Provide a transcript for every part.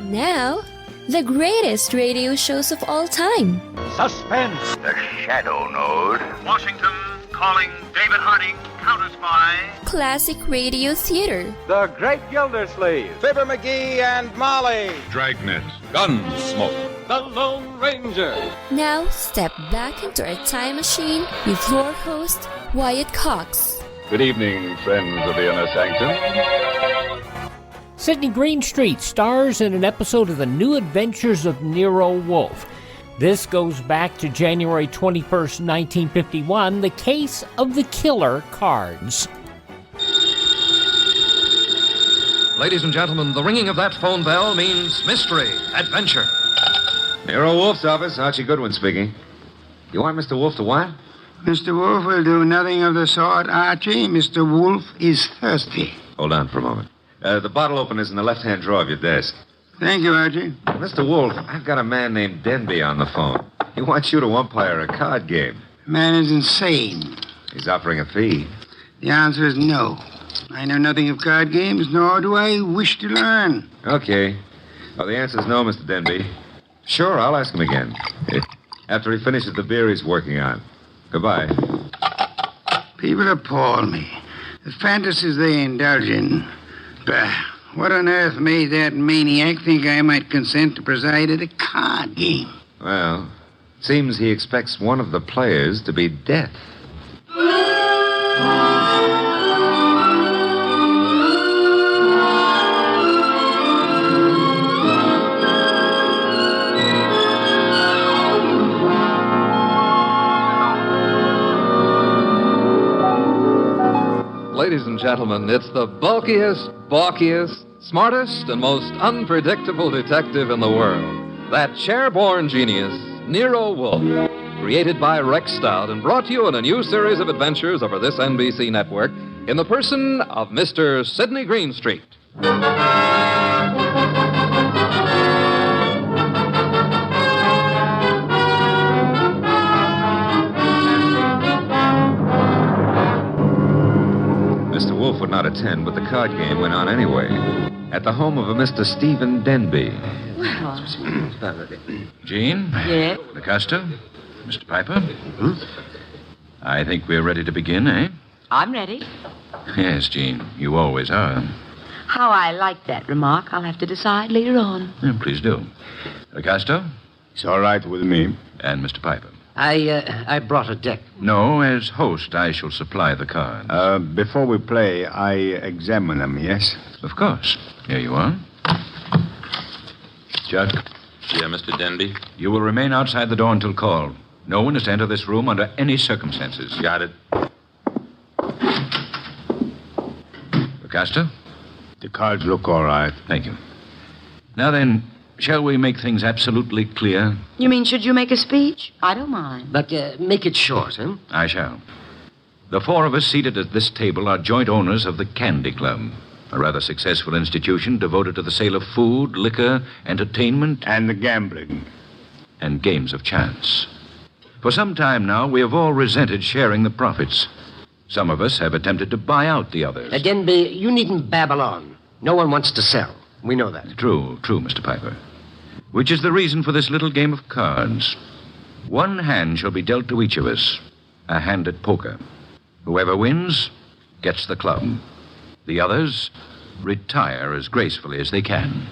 Now, the greatest radio shows of all time. Suspense. The Shadow Node. Washington calling David Harding, counter-spy. Classic radio theater. The Great Gildersleeve. Fibber McGee and Molly. Dragnet. Gunsmoke. The Lone Ranger. Now, step back into our time machine with your host, Wyatt Cox. Good evening, friends of the Inner Sanctum. Sydney Greenstreet stars in an episode of the New Adventures of Nero-Wolfe. This goes back to January 21st, 1951, the case of the killer cards. Ladies and gentlemen, the ringing of that phone bell means mystery, adventure. Nero-Wolfe's office, Archie Goodwin speaking. You want Mr. Wolfe to what? Mr. Wolfe will do nothing of the sort, Archie. Mr. Wolfe is thirsty. Hold on for a moment. The bottle opener's in the left-hand drawer of your desk. Thank you, Archie. Mr. Wolfe, I've got a man named Denby on the phone. He wants you to umpire a card game. Man is insane. He's offering a fee. The answer is no. I know nothing of card games, nor do I wish to learn. Okay. Well, the answer's no, Mr. Denby. Sure, I'll ask him again. After he finishes the beer he's working on. Goodbye. People appall me. The fantasies they indulge in. Bah, what on earth made that maniac think I might consent to preside at a card game? Well, seems he expects one of the players to be death. Ladies and gentlemen, it's the bulkiest, balkiest, smartest, and most unpredictable detective in the world. That chair-born genius, Nero-Wolfe. Created by Rex Stout and brought to you in a new series of adventures over this NBC network in the person of Mr. Sydney Greenstreet. Mr. Wolfe would not attend, but the card game went on anyway. At the home of a Mr. Stephen Denby. Well, Jean? yes? LaCosta? Mr. Piper? I think we're ready to begin, eh? I'm ready. Yes, Jean. You always are. How I like that remark, I'll have to decide later on. Please do. LaCosta? It's all right with me. And Mr. Piper? I brought a deck. No, as host, I shall supply the cards. Before we play, I examine them, yes? Of course. Here you are. Judd? Yeah, Mr. Denby? You will remain outside the door until called. No one is to enter this room under any circumstances. Got it. LaCosta? The cards look all right. Thank you. Now then, shall we make things absolutely clear? You mean, should you make a speech? I don't mind. But make it short, huh? I shall. The four of us seated at this table are joint owners of the Candy Club, a rather successful institution devoted to the sale of food, liquor, entertainment, And the gambling. and games of chance. For some time now, we have all resented sharing the profits. Some of us have attempted to buy out the others. Denby, you needn't babble on. No one wants to sell. We know that. True, Mr. Piper. Which is the reason for this little game of cards. One hand shall be dealt to each of us, a hand at poker. Whoever wins gets the club. The others retire as gracefully as they can.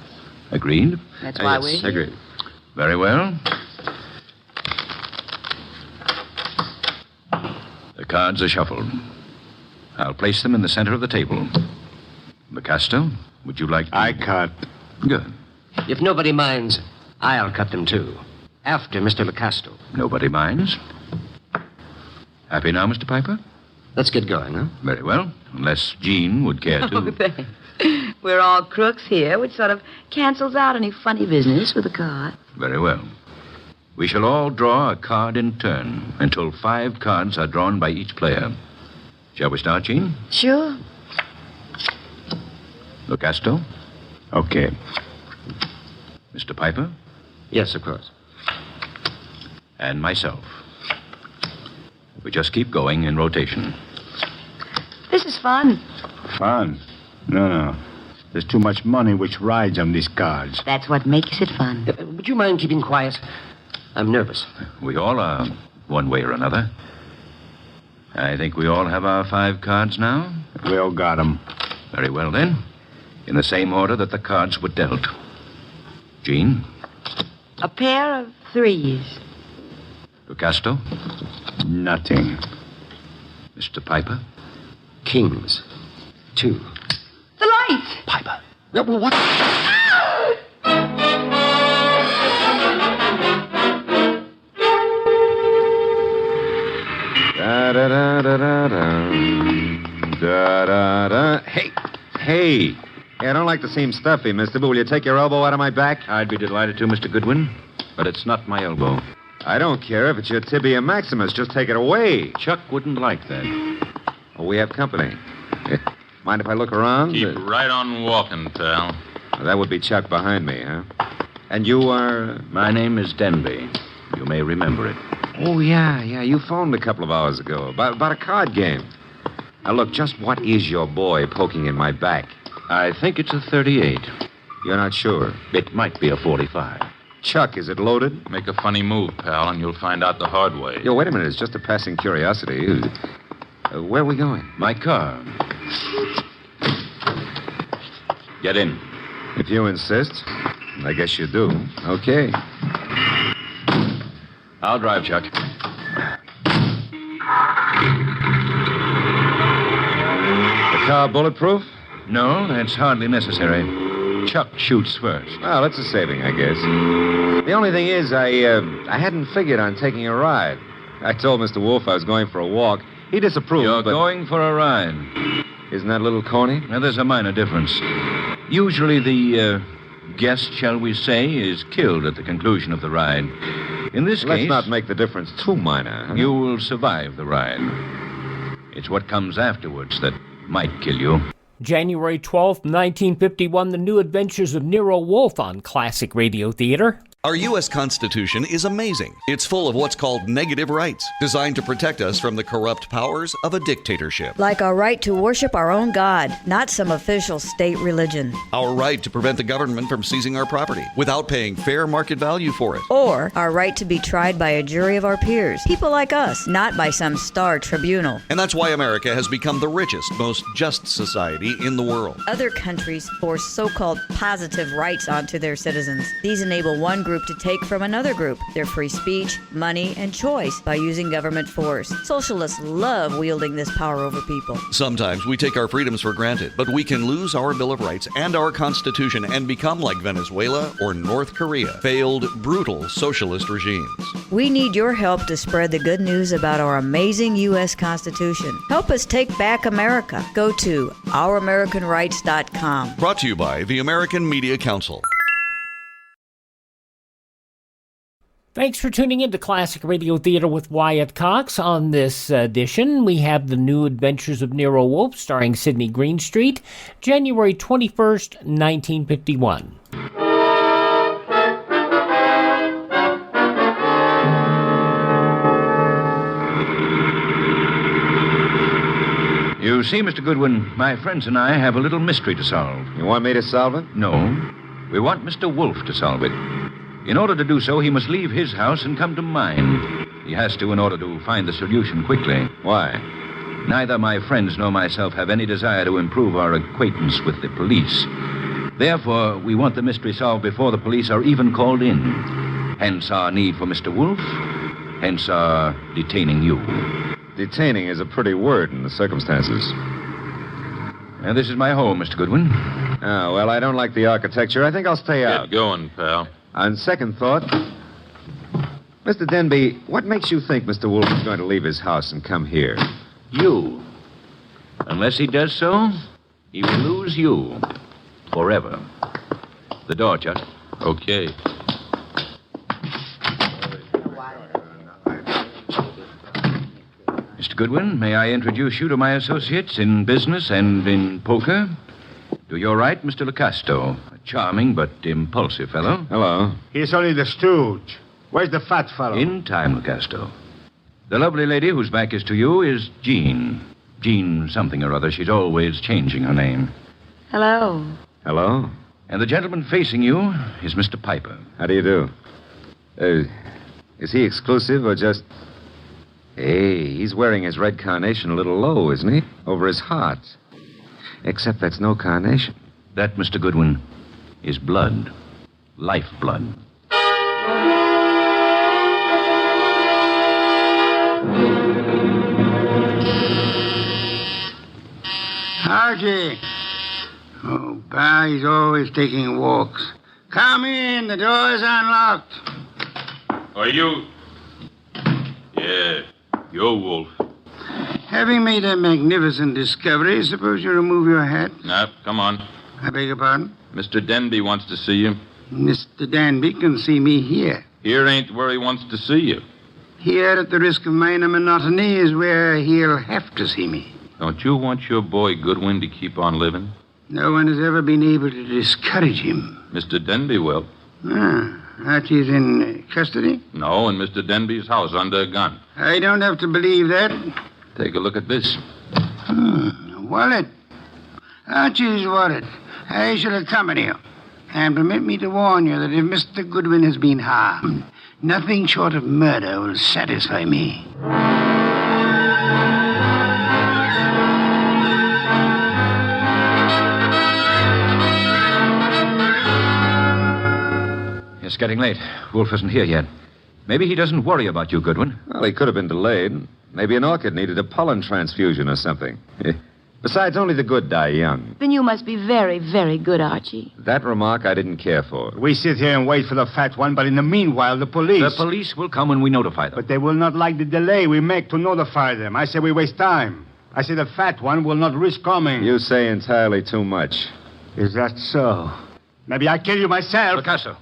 Agreed? That's why we're here. Agreed. Very well. The cards are shuffled. I'll place them in the center of the table. LaCosta, would you like to... I cut. Good. If nobody minds, I'll cut them too. After Mr. LaCosta. Nobody minds. Happy now, Mr. Piper? Let's get going, huh? Very well. Unless Jean would care to... Oh, thanks. We're all crooks here, which sort of cancels out any funny business with a card. Very well. We shall all draw a card in turn until 5 cards are drawn by each player. Shall we start, Jean? Sure. LaCosta? Okay. Mr. Piper? Yes, of course. And myself. We just keep going in rotation. This is fun. Fun? No. There's too much money which rides on these cards. That's what makes it fun. Would you mind keeping quiet? I'm nervous. We all are, one way or another. I think we all have our 5 cards now. We all got 'em. Very well, then. In the same order that the cards were dealt. Jean? A pair of 3s. Lucasto? Nothing. Mr. Piper? Kings. 2. The lights! Piper. What? Da-da-da-da-da. Hey. Hey, I don't like to seem stuffy, mister, but will you take your elbow out of my back? I'd be delighted to, Mr. Goodwin, but it's not my elbow. I don't care if it's your tibia maximus. Just take it away. Chuck wouldn't like that. Oh, we have company. Mind if I look around? Keep right on walking, pal. That would be Chuck behind me, huh? And you are... My name is Denby. You may remember it. Oh, yeah. You phoned a couple of hours ago about a card game. Now, look, just what is your boy poking in my back? I think it's a 38. You're not sure? It might be a 45. Chuck, is it loaded? Make a funny move, pal, and you'll find out the hard way. Yo, wait a minute. It's just a passing curiosity. Where are we going? My car. Get in. If you insist. I guess you do. Okay. I'll drive, Chuck. The car bulletproof? No, that's hardly necessary. Chuck shoots first. Well, it's a saving, I guess. The only thing is, I hadn't figured on taking a ride. I told Mr. Wolfe I was going for a walk. He disapproved, You're but... going for a ride. Isn't that a little corny? Now, there's a minor difference. Usually the guest, shall we say, is killed at the conclusion of the ride. In this Let's case... not make the difference too minor. Huh? You will survive the ride. It's what comes afterwards that might kill you. January 12th, 1951, The New Adventures of Nero-Wolfe on Classic Radio Theater. Our U.S. Constitution is amazing. It's full of what's called negative rights, designed to protect us from the corrupt powers of a dictatorship. Like our right to worship our own God, not some official state religion. Our right to prevent the government from seizing our property without paying fair market value for it. Or our right to be tried by a jury of our peers, people like us, not by some star tribunal. And that's why America has become the richest, most just society in the world. Other countries force so-called positive rights onto their citizens. These enable one group to take from another group their free speech, money, and choice by using government force. Socialists love wielding this power over people. Sometimes we take our freedoms for granted, but we can lose our Bill of Rights and our Constitution and become like Venezuela or North Korea, failed, brutal socialist regimes. We need your help to spread the good news about our amazing U.S. Constitution. Help us take back America. Go to ouramericanrights.com. Brought to you by the American Media Council. Thanks for tuning in to Classic Radio Theater with Wyatt Cox. On this edition, we have The New Adventures of Nero-Wolfe, starring Sydney Greenstreet, January 21st, 1951. You see, Mr. Goodwin, my friends and I have a little mystery to solve. You want me to solve it? No. We want Mr. Wolfe to solve it. In order to do so, he must leave his house and come to mine. He has to in order to find the solution quickly. Why? Neither my friends nor myself have any desire to improve our acquaintance with the police. Therefore, we want the mystery solved before the police are even called in. Hence our need for Mr. Wolfe. Hence our detaining you. Detaining is a pretty word in the circumstances. And this is my home, Mr. Goodwin. Oh, well, I don't like the architecture. I think I'll stay out. Get going, pal. On second thought, Mr. Denby, what makes you think Mr. Wolfe is going to leave his house and come here? You. Unless he does so, he will lose you. Forever. The door, Chuck. Okay. Mr. Goodwin, may I introduce you to my associates in business and in poker? To your right, Mr. Lucasto, a charming but impulsive fellow. Hello. He's only the stooge. Where's the fat fellow? In time, Lucasto. The lovely lady whose back is to you is Jean. Jean something or other. She's always changing her name. Hello. Hello? And the gentleman facing you is Mr. Piper. How do you do? Is he exclusive or just... Hey, he's wearing his red carnation a little low, isn't he? Over his heart. Except that's no carnation. That, Mr. Goodwin, is blood. Lifeblood. Archie. Oh, Pa, he's always taking walks. Come in, the door's unlocked. Are you? Yeah, you're Wolf. Having made a magnificent discovery, suppose you remove your hat? Now, come on. I beg your pardon? Mr. Denby wants to see you. Mr. Danby can see me here. Here ain't where he wants to see you. Here, at the risk of minor monotony, is where he'll have to see me. Don't you want your boy Goodwin to keep on living? No one has ever been able to discourage him. Mr. Denby will. Archie's in custody? No, in Mr. Denby's house under a gun. I don't have to believe that. Take a look at this. Wallet. Archie's wallet. I shall accompany you. And permit me to warn you that if Mr. Goodwin has been harmed, nothing short of murder will satisfy me. It's getting late. Wolf isn't here yet. Maybe he doesn't worry about you, Goodwin. Well, he could have been delayed. Maybe an orchid needed a pollen transfusion or something. Besides, only the good die young. Then you must be very, very good, Archie. That remark I didn't care for. We sit here and wait for the fat one, but in the meanwhile, the police... The police will come when we notify them. But they will not like the delay we make to notify them. I say we waste time. I say the fat one will not risk coming. You say entirely too much. Is that so? Maybe I kill you myself. Picasso,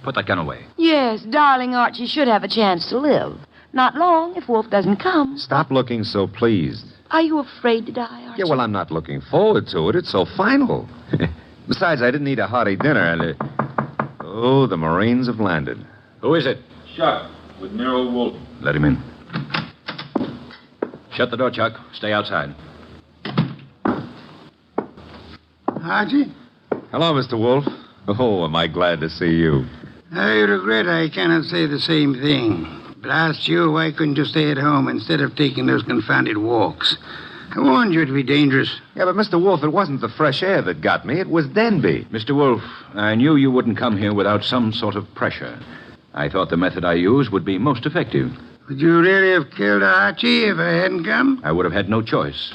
put that gun away. Yes, darling Archie should have a chance to live. Not long if Wolf doesn't come. Stop looking so pleased. Are you afraid to die, Archie? Yeah, well, I'm not looking forward to it. It's so final. Besides, I didn't eat a hearty dinner, and... Oh, the Marines have landed. Who is it? Chuck, with Nero-Wolfe. Let him in. Shut the door, Chuck. Stay outside. Archie? Hello, Mr. Wolfe. Oh, am I glad to see you. I regret I cannot say the same thing. Blast you, why couldn't you stay at home instead of taking those confounded walks? I warned you it'd be dangerous. Yeah, but Mr. Wolfe, it wasn't the fresh air that got me. It was Denby. Mr. Wolfe, I knew you wouldn't come here without some sort of pressure. I thought the method I used would be most effective. Would you really have killed Archie if I hadn't come? I would have had no choice.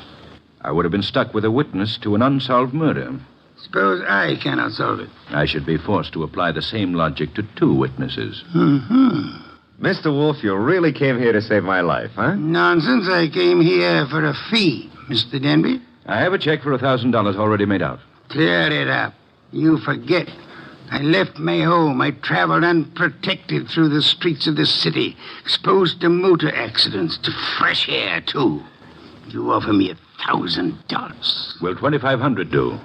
I would have been stuck with a witness to an unsolved murder. Suppose I cannot solve it. I should be forced to apply the same logic to two witnesses. Mr. Wolfe, you really came here to save my life, huh? Nonsense. I came here for a fee, Mr. Denby. I have a check for $1,000 already made out. Clear it up. You forget. I left my home. I traveled unprotected through the streets of this city, exposed to motor accidents, to fresh air, too. You offer me $1,000. Will $2,500 do?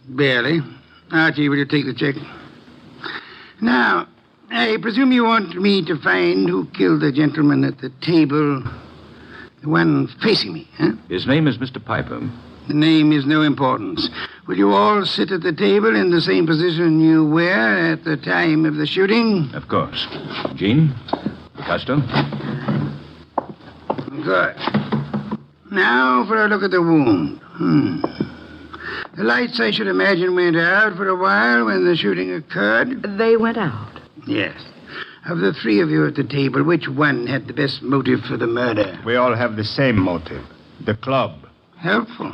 Barely. Archie, will you take the check? Now, I presume you want me to find who killed the gentleman at the table, the one facing me, huh? His name is Mr. Piper. The name is no importance. Will you all sit at the table in the same position you were at the time of the shooting? Of course. Jean? Picasso? Good. Now for a look at the wound. The lights, I should imagine, went out for a while when the shooting occurred. They went out? Yes. Of the three of you at the table, which one had the best motive for the murder? We all have the same motive. The club. Helpful.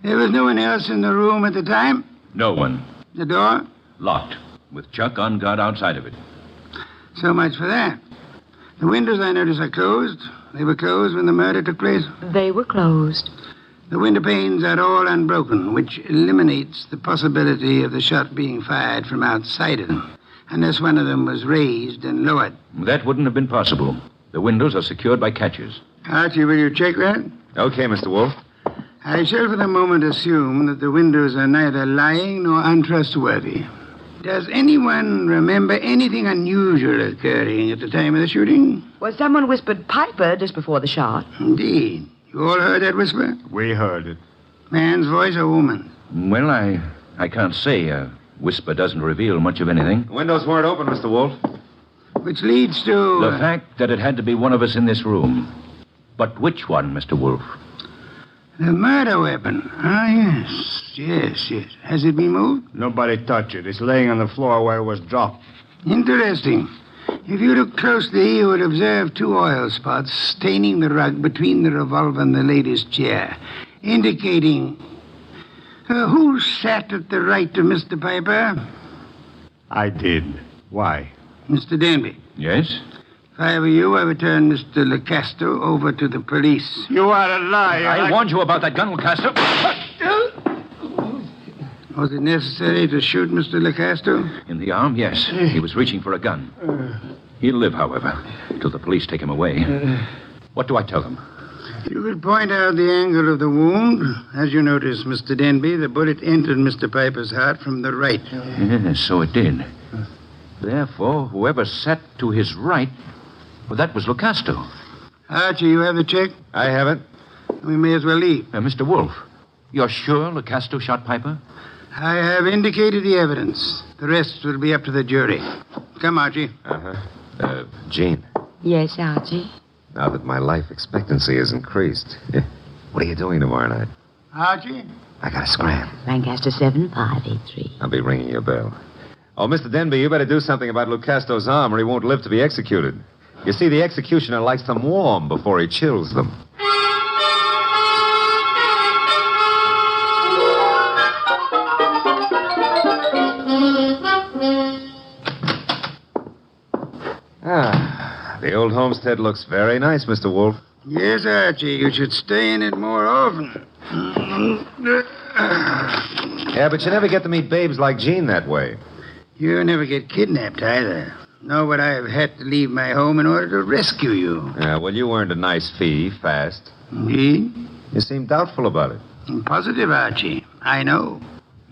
There was no one else in the room at the time? No one. The door? Locked, with Chuck on guard outside of it. So much for that. The windows, I notice, are closed. They were closed when the murder took place? They were closed. The window panes are all unbroken, which eliminates the possibility of the shot being fired from outside of them, unless one of them was raised and lowered. That wouldn't have been possible. The windows are secured by catches. Archie, will you check that? Okay, Mr. Wolfe. I shall for the moment assume that the windows are neither lying nor untrustworthy. Does anyone remember anything unusual occurring at the time of the shooting? Well, someone whispered Piper just before the shot. Indeed. You all heard that whisper? We heard it. Man's voice or woman? Well, I I can't say. A whisper doesn't reveal much of anything. The windows weren't open, Mr. Wolf. Which leads to... The fact that it had to be one of us in this room. But which one, Mr. Wolf? The murder weapon. Ah, yes. Has it been moved? Nobody touched it. It's laying on the floor where it was dropped. Interesting. If you look closely, you would observe 2 oil spots staining the rug between the revolver and the lady's chair, indicating... who sat at the right of Mr. Piper? I did. Why? Mr. Denby. Yes? If I were you, I would turn Mr. Lecasto over to the police. You are a liar. I warned you about that gun, Lecasto. Was it necessary to shoot Mr. Lecasto? In the arm, yes. He was reaching for a gun. He'll live, however, till the police take him away. What do I tell them? You could point out the angle of the wound. As you notice, Mr. Denby, the bullet entered Mr. Piper's heart from the right. Yes, so it did. Therefore, whoever sat to his right, well, that was Lecasto. Archie, you have the check? I haven't. We may as well leave. Mr. Wolf, you're sure Lecasto shot Piper? I have indicated the evidence. The rest will be up to the jury. Come, Archie. Jean, Yes, Archie. now that my life expectancy has increased, what are you doing tomorrow night? Archie? I gotta scram. Lancaster 7583. I'll be ringing your bell. Oh, Mr. Denby, you better do something about Lucasto's arm or he won't live to be executed. You see, the executioner likes them warm before he chills them. The old homestead looks very nice, Mr. Wolf. Yes, Archie. You should stay in it more often. Yeah, but you never get to meet babes like Jean that way. You never get kidnapped either. Nor would I have had to leave my home in order to rescue you. Yeah, well, you earned a nice fee, fast. Indeed? You seem doubtful about it. I'm positive, Archie. I know.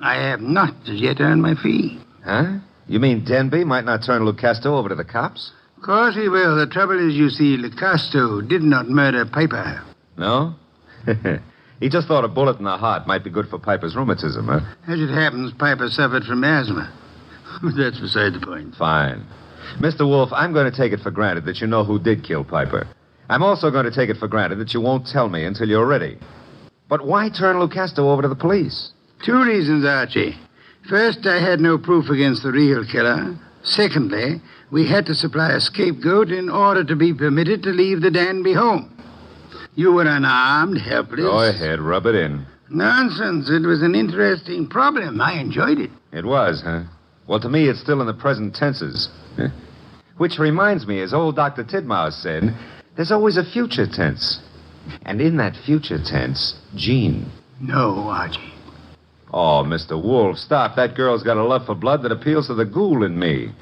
I have not as yet earned my fee. Huh? You mean Denby might not turn Lucasto over to the cops? Of course he will. The trouble is, you see, Lecasto did not murder Piper. No? He just thought a bullet in the heart might be good for Piper's rheumatism, huh? As it happens, Piper suffered from asthma. But that's beside the point. Fine. Mr. Wolf, I'm going to take it for granted that you know who did kill Piper. I'm also going to take it for granted that you won't tell me until you're ready. But why turn Lucasto over to the police? 2 reasons, Archie. First, I had no proof against the real killer. Secondly, we had to supply a scapegoat in order to be permitted to leave the Danby home. You were unarmed, helpless. Go ahead, rub it in. Nonsense. It was an interesting problem. I enjoyed it. It was, huh? Well, to me, it's still in the present tenses. Which reminds me, as old Dr. Tidmouse said, there's always a future tense. And in that future tense, Jean. No, Archie. Oh, Mr. Wolf, stop. That girl's got a love for blood that appeals to the ghoul in me.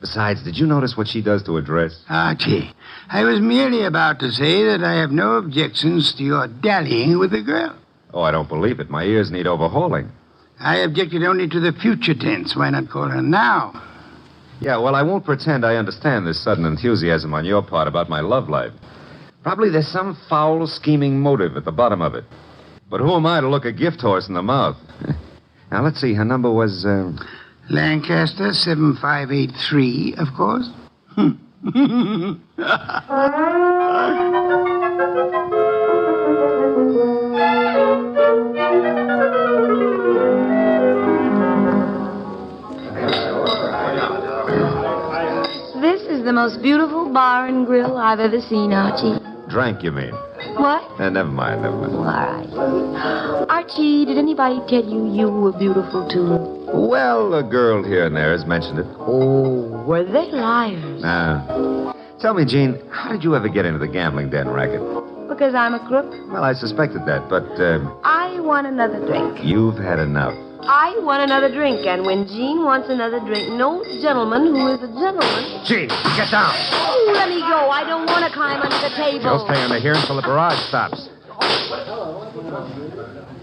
Besides, did you notice what she does to her dress? Archie, I was merely about to say that I have no objections to your dallying with the girl. Oh, I don't believe it. My ears need overhauling. I objected only to the future tense. Why not call her now? Yeah, well, I won't pretend I understand this sudden enthusiasm on your part about my love life. Probably there's some foul, scheming motive at the bottom of it. But who am I to look a gift horse in the mouth? Now, let's see. Her number was, Lancaster 7583, of course. This is the most beautiful bar and grill I've ever seen, Archie. Drank, you mean? What? Never mind. All right. Archie, did anybody tell you you were beautiful, too? Well, a girl here and there has mentioned it. Oh, were they liars? Tell me, Jean, how did you ever get into the gambling den racket? Because I'm a crook? Well, I suspected that, but, I want another drink. you've had enough. I want another drink, and when Jean wants another drink, no gentleman who is a gentleman... Jean, get down. Oh, let me go. I don't want to climb under the table. You'll stay under here until the barrage stops.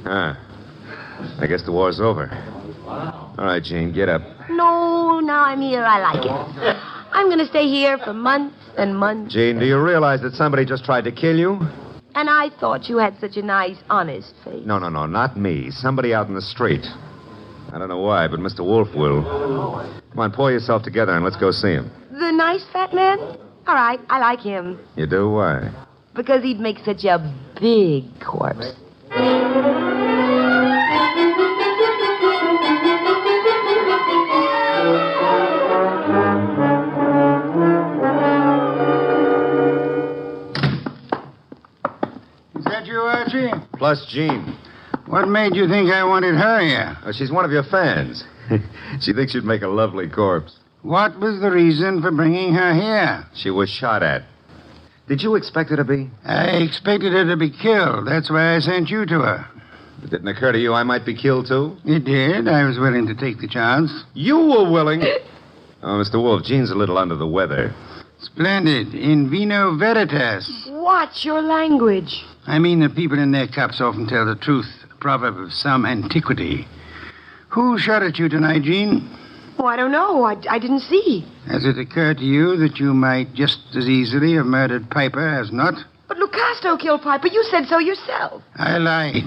I guess the war's over. All right, Jean, get up. No, now I'm here. I like it. I'm going to stay here for months and months. Jean, do you realize that somebody just tried to kill you? And I thought you had such a nice, honest face. No, not me. Somebody out in the street. I don't know why, but Mr. Wolfe will. Come on, pull yourself together and let's go see him. The nice fat man? All right, I like him. You do? Why? Because he'd make such a big corpse. Is that you, Archie? Plus Jean. What made you think I wanted her here? She's one of your fans. She thinks you'd make a lovely corpse. What was the reason for bringing her here? She was shot at. Did you expect her to be? I expected her to be killed. That's why I sent you to her. It didn't occur to you I might be killed, too? It did. I was willing to take the chance. You were willing? Oh, Mr. Wolfe, Jean's a little under the weather. Splendid. In vino veritas. Watch your language. I mean that people in their cups often tell the truth. A proverb of some antiquity. Who shot at you tonight, Jean? Oh, I don't know. I didn't see. Has it occurred to you that you might just as easily have murdered Piper as not? But Lucasto killed Piper. You said so yourself. I lied.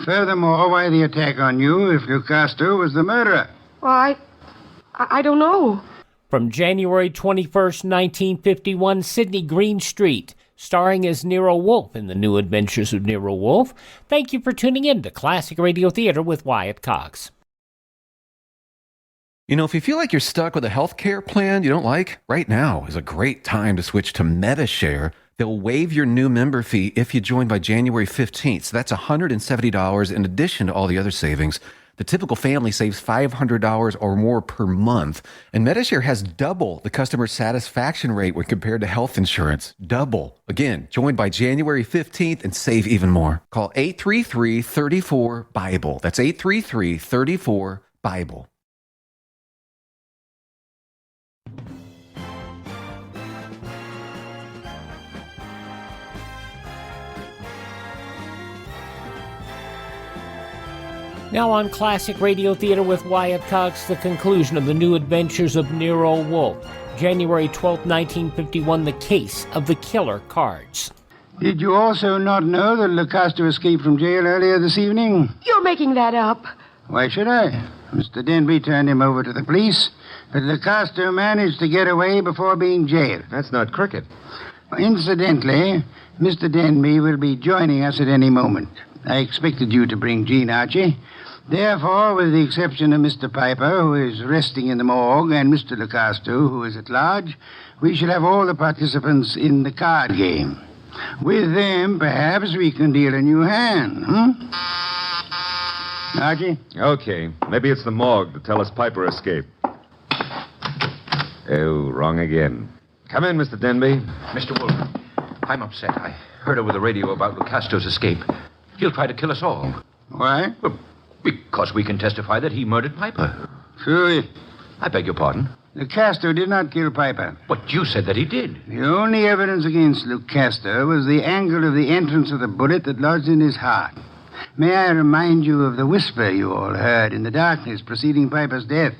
Furthermore, why the attack on you if Lucasto was the murderer? Well, I don't know. From January 21st, 1951, Sydney Greenstreet, starring as Nero Wolfe in The New Adventures of Nero Wolfe. Thank you for tuning in to Classic Radio Theater with Wyatt Cox. You know, if you feel like you're stuck with a health care plan you don't like, right now is a great time to switch to MediShare. They'll waive your new member fee if you join by January 15th. So that's $170 in addition to all the other savings. The typical family saves $500 or more per month. And MediShare has double the customer satisfaction rate when compared to health insurance. Double. Again, join by January 15th and save even more. Call 833-34-BIBLE. That's 833-34-BIBLE. Now on Classic Radio Theater with Wyatt Cox, the conclusion of The New Adventures of Nero Wolfe. January 12, 1951, The Case of the Killer Cards. Did you also not know that Lucasto escaped from jail earlier this evening? You're making that up. Why should I? Mr. Denby turned him over to the police, but Lucasto managed to get away before being jailed. That's not cricket. Incidentally, Mr. Denby will be joining us at any moment. I expected you to bring Jean, Archie. Therefore, with the exception of Mr. Piper, who is resting in the morgue, and Mr. Lucasto, who is at large, we shall have all the participants in the card game. With them, perhaps we can deal a new hand, Archie? Okay. Maybe it's the morgue to tell us Piper escaped. Oh, wrong again. Come in, Mr. Denby. Mr. Wolfe, I'm upset. I heard over the radio about Lucasto's escape. He'll try to kill us all. Why? Well, because we can testify that he murdered Piper. True. I beg your pardon? Lucasto did not kill Piper. But you said that he did. The only evidence against Lucasto was the angle of the entrance of the bullet that lodged in his heart. May I remind you of the whisper you all heard in the darkness preceding Piper's death?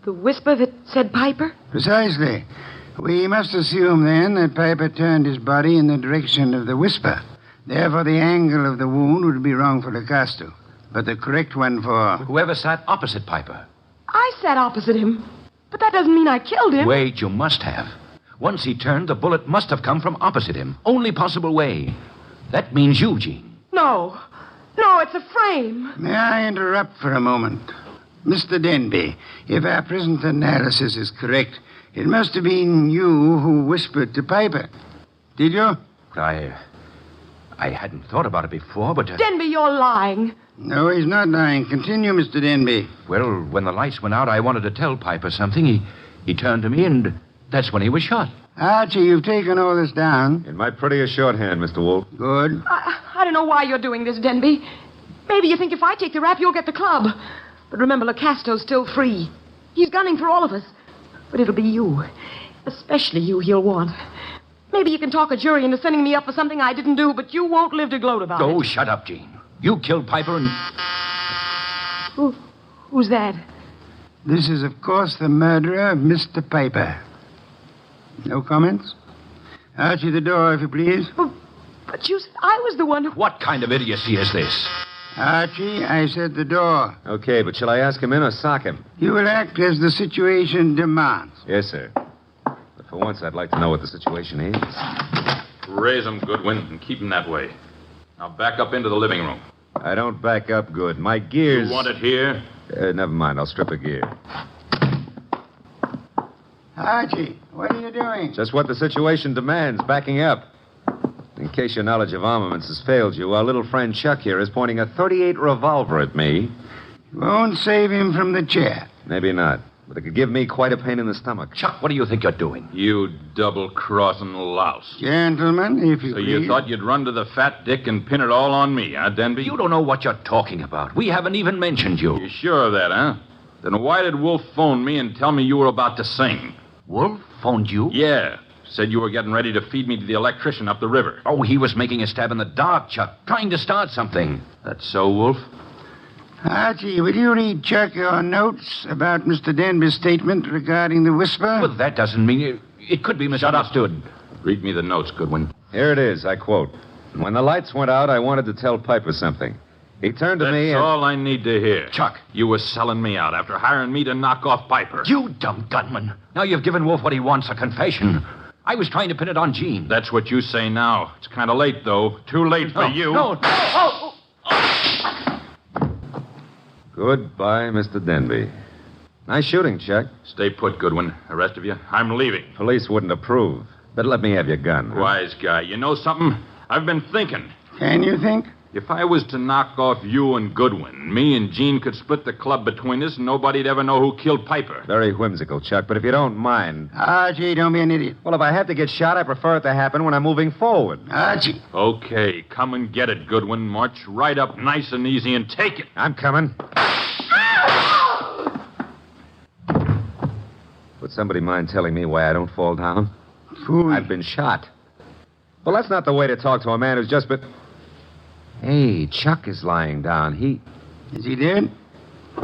The whisper that said Piper? Precisely. We must assume, then, that Piper turned his body in the direction of the whisper. Therefore, the angle of the wound would be wrong for Lucasto, but the correct one for... Whoever sat opposite Piper. I sat opposite him, but that doesn't mean I killed him. Wait, you must have. Once he turned, the bullet must have come from opposite him. Only possible way. That means you, Jean. No, it's a frame. May I interrupt for a moment? Mr. Denby, if our present analysis is correct, it must have been you who whispered to Piper. Did you? I hadn't thought about it before, but... Denby, you're lying. No, he's not lying. Continue, Mr. Denby. Well, when the lights went out, I wanted to tell Piper something. He turned to me, and that's when he was shot. Archie, you've taken all this down. In my prettiest shorthand, Mr. Wolfe. Good. I don't know why you're doing this, Denby. Maybe you think if I take the rap, you'll get the club. But remember, Lucasto's still free. He's gunning for all of us. But it'll be you. Especially you he'll want. Maybe you can talk a jury into sending me up for something I didn't do, but you won't live to gloat about it. Oh, shut up, Jean. You killed Piper and... Who's that? This is, of course, the murderer of Mr. Piper. No comments? Archie, the door, if you please. But you said I was the one who... What kind of idiocy is this? Archie, I said the door. Okay, but shall I ask him in or sock him? You will act as the situation demands. Yes, sir. But for once, I'd like to know what the situation is. Raise him, Goodwin, and keep him that way. Now back up into the living room. I don't back up good. My gears... You want it here? Never mind. I'll strip a gear. Archie, what are you doing? Just what the situation demands, backing up. In case your knowledge of armaments has failed you, our little friend Chuck here is pointing a .38 revolver at me. You won't save him from the chair. Maybe not, but it could give me quite a pain in the stomach. Chuck, what do you think you're doing? You double-crossing louse. Gentlemen, if you So please. you thought you'd run to the fat dick and pin it all on me, huh, Denby? You don't know what you're talking about. We haven't even mentioned you. You sure of that, huh? Then why did Wolf phone me and tell me you were about to sing? Wolf phoned you? Yeah. Said you were getting ready to feed me to the electrician up the river. Oh, he was making a stab in the dark, Chuck. Trying to start something. That's so, Wolf? Archie, will you read Chuck your notes about Mr. Denby's statement regarding the whisper? Well, that doesn't mean it could be misunderstood. Read me the notes, Goodwin. Here it is, I quote. When the lights went out, I wanted to tell Piper something. He turned to me That's and... all I need to hear. Chuck. You were selling me out after hiring me to knock off Piper. You dumb gunman. Now you've given Wolf what he wants, a confession. I was trying to pin it on Jean. That's what you say now. It's kind of late, though. Too late for you. No. Goodbye, Mr. Denby. Nice shooting, Chuck. Stay put, Goodwin. The rest of you, I'm leaving. Police wouldn't approve. But let me have your gun. Huh? Wise guy. You know something? I've been thinking. Can you think? If I was to knock off you and Goodwin, me and Jean could split the club between us and nobody'd ever know who killed Piper. Very whimsical, Chuck, but if you don't mind... Archie, don't be an idiot. Well, if I have to get shot, I prefer it to happen when I'm moving forward. Archie. Okay, come and get it, Goodwin. March right up nice and easy and take it. I'm coming. Would somebody mind telling me why I don't fall down? Fool. I've been shot. Well, that's not the way to talk to a man who's just been... Hey, Chuck is lying down. Is he dead?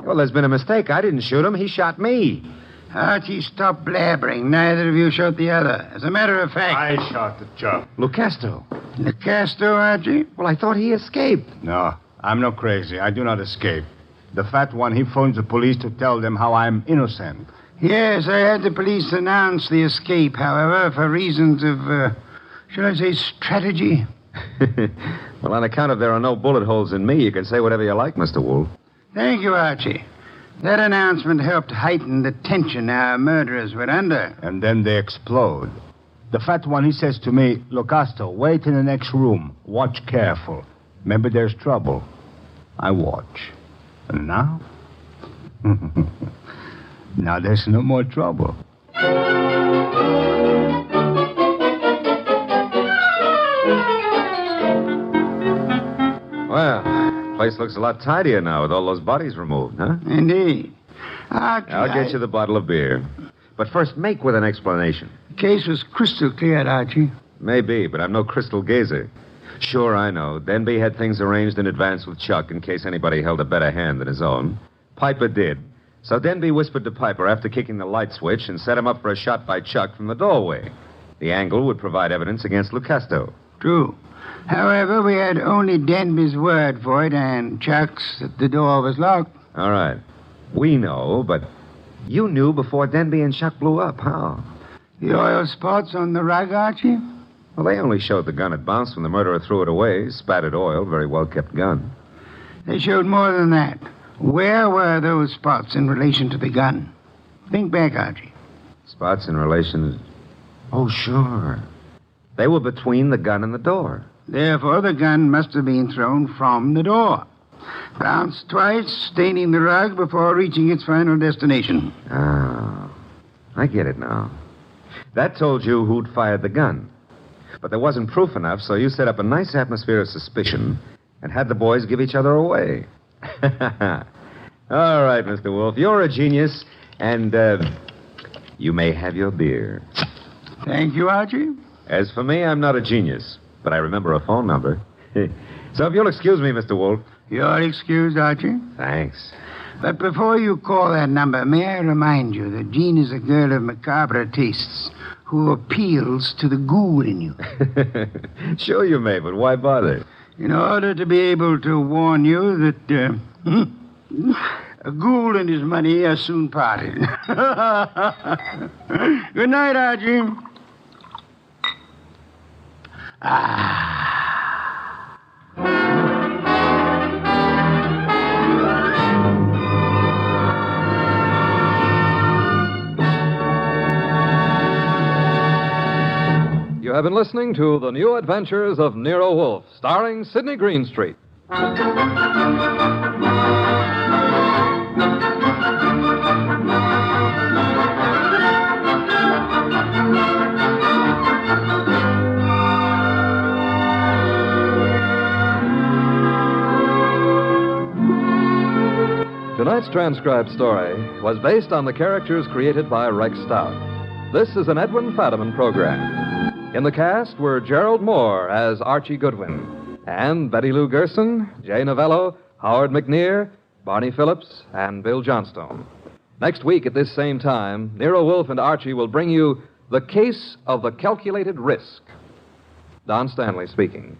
Well, there's been a mistake. I didn't shoot him. He shot me. Archie, stop blabbering. Neither of you shot the other. As a matter of fact... I shot the Chuck. Lucasto. Lucasto, Archie? Well, I thought he escaped. No, I'm not crazy. I do not escape. The fat one, he phones the police to tell them how I'm innocent. Yes, I had the police announce the escape, however, for reasons of, shall I say, strategy? Well, on account of there are no bullet holes in me, you can say whatever you like, Mr. Wolf. Thank you, Archie. That announcement helped heighten the tension our murderers were under. And then they explode. The fat one, he says to me, Lucasto, wait in the next room. Watch careful. Maybe there's trouble. I watch. And now? Now there's no more trouble. Well, the place looks a lot tidier now with all those bodies removed, huh? Indeed. Archie, I'll get you the bottle of beer. But first, make with an explanation. The case was crystal clear, Archie. Maybe, but I'm no crystal gazer. Sure, I know. Denby had things arranged in advance with Chuck in case anybody held a better hand than his own. Piper did. So Denby whispered to Piper after kicking the light switch and set him up for a shot by Chuck from the doorway. The angle would provide evidence against Lucasto. True. However, we had only Denby's word for it and Chuck's that the door was locked. All right. We know, but you knew before Denby and Chuck blew up. How? The oil spots on the rug, Archie? Well, they only showed the gun had bounced when the murderer threw it away. Spattered oil, very well-kept gun. They showed more than that. Where were those spots in relation to the gun? Think back, Archie. Spots in relation to... Oh, sure. They were between the gun and the door. Therefore, the gun must have been thrown from the door. Bounced twice, staining the rug before reaching its final destination. Oh, I get it now. That told you who'd fired the gun. But there wasn't proof enough, so you set up a nice atmosphere of suspicion and had the boys give each other away. All right, Mr. Wolf, you're a genius, and you may have your beer. Thank you, Archie. As for me, I'm not a genius, but I remember a phone number. So if you'll excuse me, Mr. Wolf. You're excused, Archie. Thanks. But before you call that number, may I remind you that Jean is a girl of macabre tastes who appeals to the ghoul in you. Sure you may, but why bother? in order to be able to warn you that a ghoul and his money are soon parted. Good night, Archie. You have been listening to The New Adventures of Nero Wolfe, starring Sydney Greenstreet. Tonight's transcribed story was based on the characters created by Rex Stout. This is an Edwin Fadiman program. In the cast were Gerald Moore as Archie Goodwin, and Betty Lou Gerson, Jay Novello, Howard McNear, Barney Phillips, and Bill Johnstone. Next week at this same time, Nero Wolfe and Archie will bring you The Case of the Calculated Risk. Don Stanley speaking.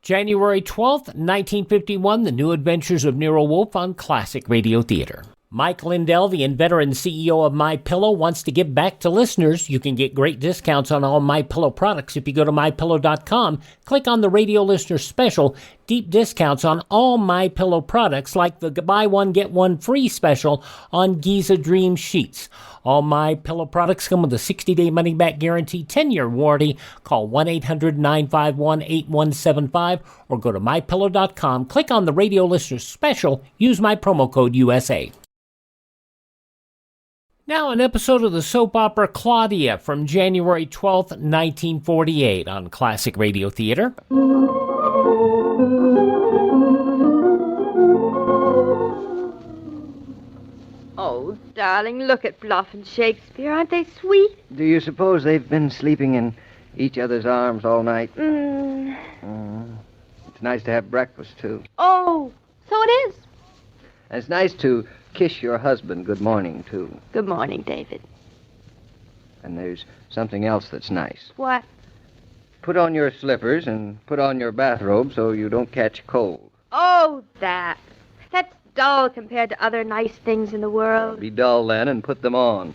January 12th, 1951, The New Adventures of Nero Wolfe on Classic Radio Theater. Mike Lindell, the inveterate CEO of MyPillow, wants to give back to listeners. You can get great discounts on all MyPillow products if you go to MyPillow.com. Click on the radio listener special. Deep discounts on all MyPillow products, like the buy one, get one free special on Giza Dream Sheets. All MyPillow products come with a 60-day money-back guarantee, 10-year warranty. Call 1-800-951-8175 or go to MyPillow.com. Click on the radio listener special. Use my promo code USA. Now an episode of the soap opera Claudia from January 12th, 1948 on Classic Radio Theater. Oh, darling, look at Bluff and Shakespeare. Aren't they sweet? Do you suppose they've been sleeping in each other's arms all night? It's nice to have breakfast, too. Oh, so it is. And it's nice to kiss your husband good morning, too. Good morning, David. And there's something else that's nice. What? Put on your slippers and put on your bathrobe so you don't catch cold. Oh, that. That's dull compared to other nice things in the world. Be dull then and put them on.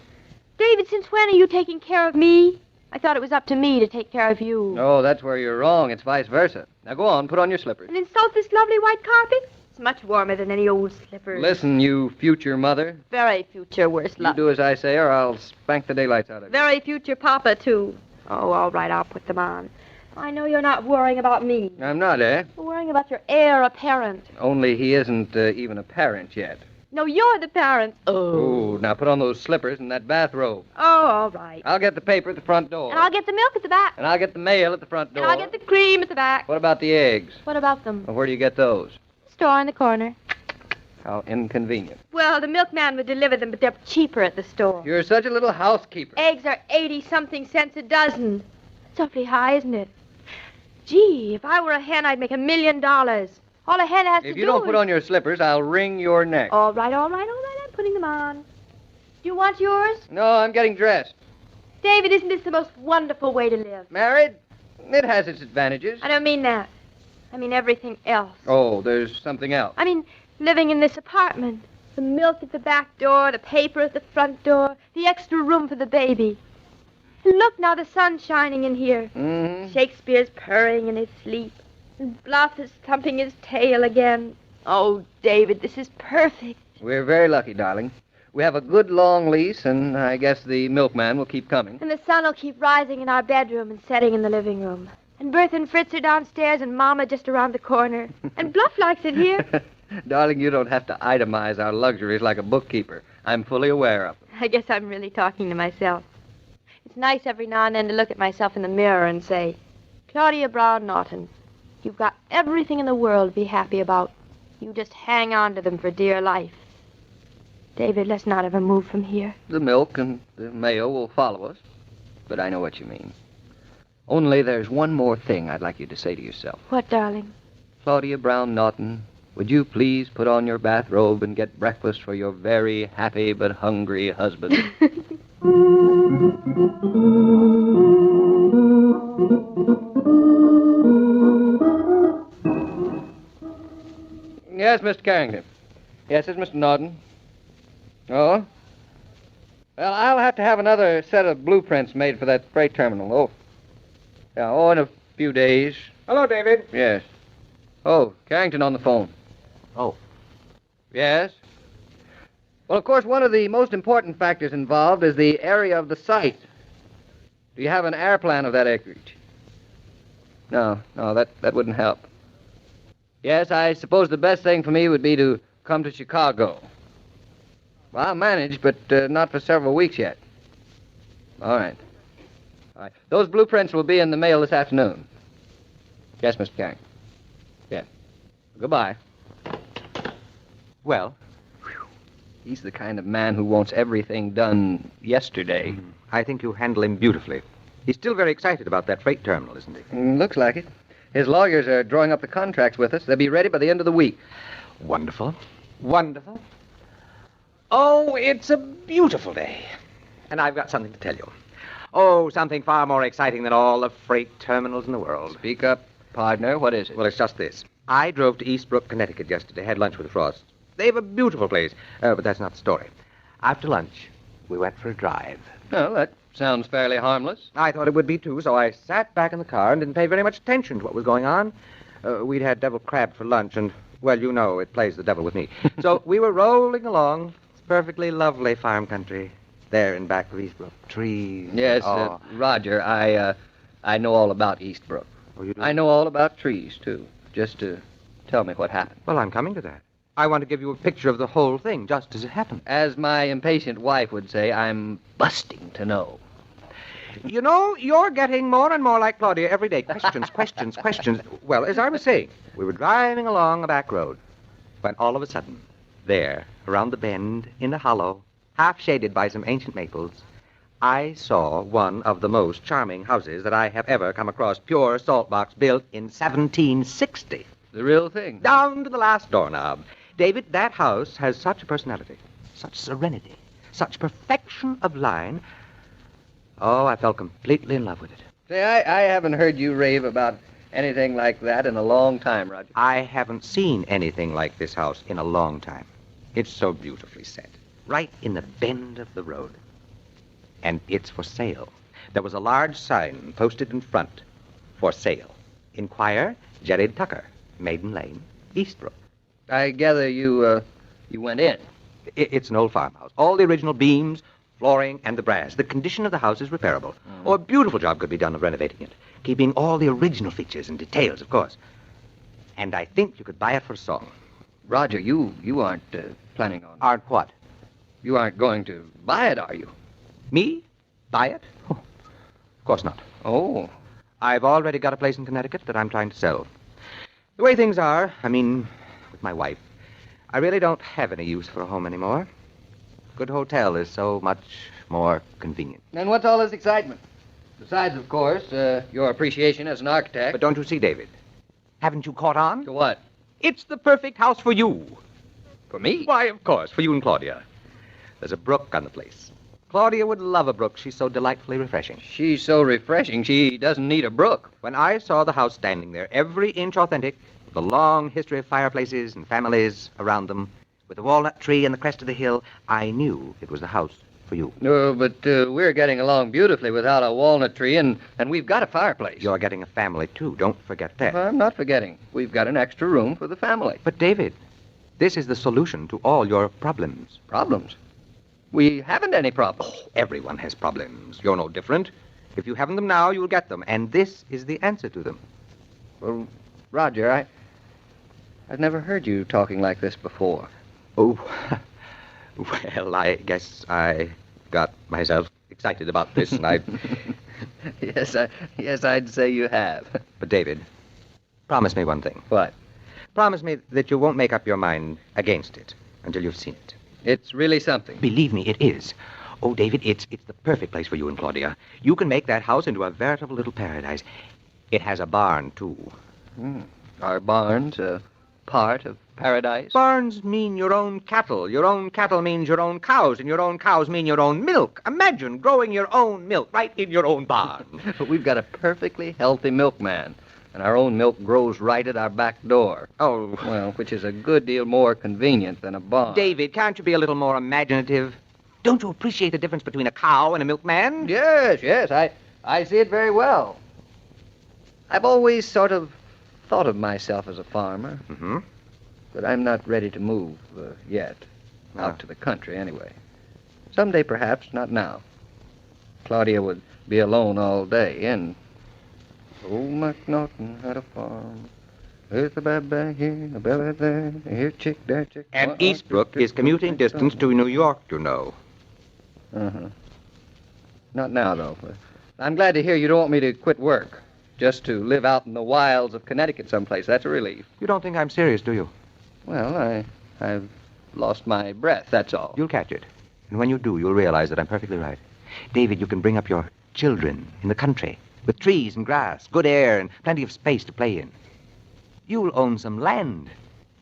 David, since when are you taking care of me? I thought it was up to me to take care of you. Oh, that's where you're wrong. It's vice versa. Now go on, put on your slippers. And insult this lovely white carpet? It's much warmer than any old slippers. Listen, you future mother. Very future worse luck. You do as I say or I'll spank the daylights out of you. Very future papa, too. Oh, all right, I'll put them on. I know you're not worrying about me. I'm not, eh? You're worrying about your heir apparent. Only he isn't even a parent yet. No, you're the parent. Oh, now put on those slippers and that bathrobe. Oh, all right. I'll get the paper at the front door. And I'll get the milk at the back. And I'll get the mail at the front door. And I'll get the cream at the back. What about the eggs? What about them? Well, where do you get those? Store in the corner. How inconvenient. Well, the milkman would deliver them, but they're cheaper at the store. You're such a little housekeeper. Eggs are 80-something cents a dozen. It's awfully high, isn't it? Gee, if I were a hen, I'd make $1 million. All a hen has to do If you don't put on your slippers, I'll wring your neck. All right. I'm putting them on. Do you want yours? No, I'm getting dressed. David, isn't this the most wonderful way to live? Married? It has its advantages. I don't mean that. I mean everything else. Oh, there's something else. I mean living in this apartment. The milk at the back door, the paper at the front door, the extra room for the baby. And look, now the sun's shining in here. Mm-hmm. Shakespeare's purring in his sleep. And Bluff is thumping his tail again. Oh, David, this is perfect. We're very lucky, darling. We have a good long lease, and I guess the milkman will keep coming. And the sun will keep rising in our bedroom and setting in the living room. And Bertha and Fritz are downstairs and Mama just around the corner. And Bluff likes it here. Darling, you don't have to itemize our luxuries like a bookkeeper. I'm fully aware of them. I guess I'm really talking to myself. It's nice every now and then to look at myself in the mirror and say, Claudia Brown Norton, you've got everything in the world to be happy about. You just hang on to them for dear life. David, let's not ever move from here. The milk and the mail will follow us, but I know what you mean. Only there's one more thing I'd like you to say to yourself. What, darling? Claudia Brown Norton, would you please put on your bathrobe and get breakfast for your very happy but hungry husband? Yes, Mr. Carrington. Yes, it's Mr. Norton. Oh? Well, I'll have to have another set of blueprints made for that freight terminal. Oh. Yeah, in a few days. Hello, David. Yes. Oh, Carrington on the phone. Oh. Yes? Well, of course, one of the most important factors involved is the area of the site. Do you have an air plan of that acreage? No, that wouldn't help. Yes, I suppose the best thing for me would be to come to Chicago. Well, I'll manage, but not for several weeks yet. All right. Those blueprints will be in the mail this afternoon. Yes, Mr. Carrington. Yes. Goodbye. Well? He's the kind of man who wants everything done yesterday. I think you handle him beautifully. He's still very excited about that freight terminal, isn't he? Looks like it. His lawyers are drawing up the contracts with us. They'll be ready by the end of the week. Wonderful. Wonderful. Oh, it's a beautiful day. And I've got something to tell you. Oh, something far more exciting than all the freight terminals in the world. Speak up, partner. What is it? Well, it's just this. I drove to Eastbrook, Connecticut yesterday, had lunch with the Frosts. They have a beautiful place. But that's not the story. After lunch, we went for a drive. Well, that sounds fairly harmless. I thought it would be, too, so I sat back in the car and didn't pay very much attention to what was going on. We'd had deviled crab for lunch, and, well, you know, it plays the devil with me. So we were rolling along. It's perfectly lovely farm country there in back of Eastbrook. Trees. Yes, Roger, I know all about Eastbrook. Oh, you do? I know all about trees, too. Just to tell me what happened. Well, I'm coming to that. I want to give you a picture of the whole thing, just as it happened. As my impatient wife would say, I'm busting to know. You know, you're getting more and more like Claudia every day. Questions, questions, questions. Well, as I was saying, we were driving along a back road when all of a sudden, there, around the bend, in a hollow, half shaded by some ancient maples, I saw one of the most charming houses that I have ever come across. Pure salt box built in 1760. The real thing. Down to the last doorknob. David, that house has such a personality, such serenity, such perfection of line. Oh, I fell completely in love with it. Say, I haven't heard you rave about anything like that in a long time, Roger. I haven't seen anything like this house in a long time. It's so beautifully set, right in the bend of the road. And it's for sale. There was a large sign posted in front, for sale. Inquire Jared Tucker, Maiden Lane, Eastbrook. I gather you went in. It's an old farmhouse. All the original beams, flooring, and the brass. The condition of the house is repairable. Oh, a beautiful job could be done of renovating it. Keeping all the original features and details, of course. And I think you could buy it for a song. Roger, you aren't planning on... Aren't what? You aren't going to buy it, are you? Me? Buy it? Oh, of course not. Oh. I've already got a place in Connecticut that I'm trying to sell. The way things are, with my wife, I really don't have any use for a home anymore. A good hotel is so much more convenient. And what's all this excitement? Besides, of course, your appreciation as an architect. But don't you see, David? Haven't you caught on? To what? It's the perfect house for you. For me? Why, of course, for you and Claudia. There's a brook on the place. Claudia would love a brook. She's so delightfully refreshing. She's so refreshing, she doesn't need a brook. When I saw the house standing there, every inch authentic, the long history of fireplaces and families around them, with the walnut tree and the crest of the hill, I knew it was the house for you. No, but we're getting along beautifully without a walnut tree, and we've got a fireplace. You're getting a family, too. Don't forget that. I'm not forgetting. We've got an extra room for the family. But, David, this is the solution to all your problems. Problems? We haven't any problems. Oh, everyone has problems. You're no different. If you haven't them now, you'll get them. And this is the answer to them. Well, Roger, I've never heard you talking like this before. Oh, well, I guess I got myself excited about this, and I... Yes, I'd say you have. But, David, promise me one thing. What? Promise me that you won't make up your mind against it until you've seen it. It's really something. Believe me, it is. Oh, David, it's the perfect place for you and Claudia. You can make that house into a veritable little paradise. It has a barn, too. Are barns a part of paradise? Barns mean your own cattle. Your own cattle means your own cows, and your own cows mean your own milk. Imagine growing your own milk right in your own barn. We've got a perfectly healthy milkman. And our own milk grows right at our back door. Oh. Well, which is a good deal more convenient than a barn. David, can't you be a little more imaginative? Don't you appreciate the difference between a cow and a milkman? Yes, I see it very well. I've always sort of thought of myself as a farmer. Mm-hmm. But I'm not ready to move yet. Out to the country, anyway. Someday, perhaps, not now. Claudia would be alone all day, and old MacNaughton had a farm. There's a baby here, a belly there, here chick, there chick. And Eastbrook is commuting distance to New York, you know. Uh-huh. Not now, though. I'm glad to hear you don't want me to quit work. Just to live out in the wilds of Connecticut someplace. That's a relief. You don't think I'm serious, do you? Well, I've lost my breath, that's all. You'll catch it. And when you do, you'll realize that I'm perfectly right. David, you can bring up your children in the country with trees and grass, good air, and plenty of space to play in. You'll own some land.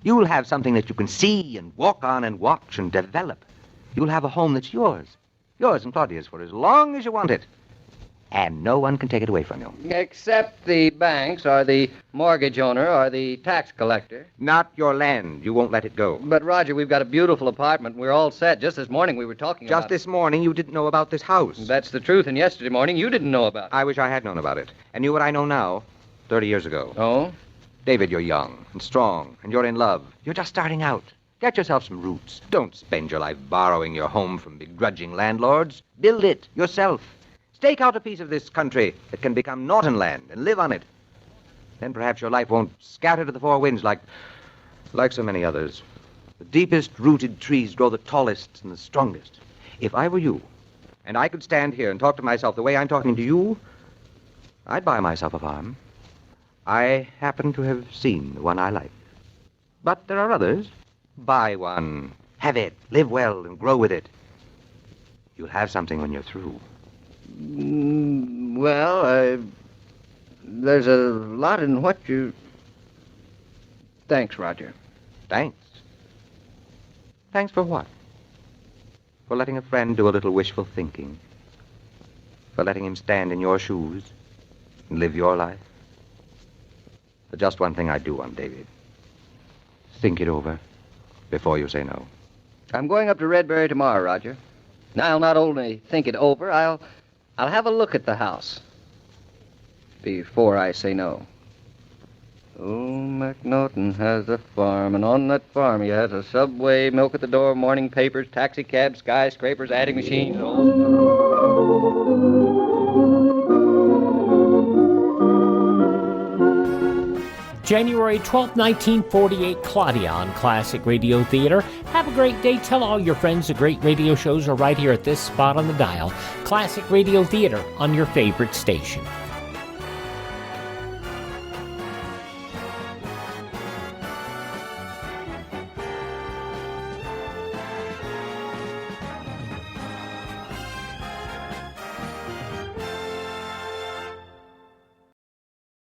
You'll have something that you can see and walk on and watch and develop. You'll have a home that's yours. Yours and Claudia's for as long as you want it. And no one can take it away from you. Except the banks, or the mortgage owner, or the tax collector. Not your land. You won't let it go. But, Roger, we've got a beautiful apartment. We're all set. Just this morning we were talking about Just this morning you didn't know about this house. That's the truth, and yesterday morning you didn't know about it. I wish I had known about it. And knew what I know now 30 years ago. Oh? David, you're young and strong, and you're in love. You're just starting out. Get yourself some roots. Don't spend your life borrowing your home from begrudging landlords. Build it yourself. Stake out a piece of this country that can become Norton land and live on it. Then perhaps your life won't scatter to the four winds like so many others. The deepest-rooted trees grow the tallest and the strongest. If I were you, and I could stand here and talk to myself the way I'm talking to you, I'd buy myself a farm. I happen to have seen the one I like. But there are others. Buy one, have it, live well, and grow with it. You'll have something when you're through. There's a lot in what you... Thanks, Roger. Thanks? Thanks for what? For letting a friend do a little wishful thinking. For letting him stand in your shoes and live your life. But just one thing I do want, David. Think it over before you say no. I'm going up to Redbury tomorrow, Roger. Now, I'll not only think it over, I'll have a look at the house before I say no. Oh, MacNaughton has a farm, and on that farm he has a subway, milk at the door, morning papers, taxi cabs, skyscrapers, adding machines. January 12, 1948, Claudia on Classic Radio Theater. Have a great day. Tell all your friends the great radio shows are right here at this spot on the dial. Classic Radio Theater on your favorite station.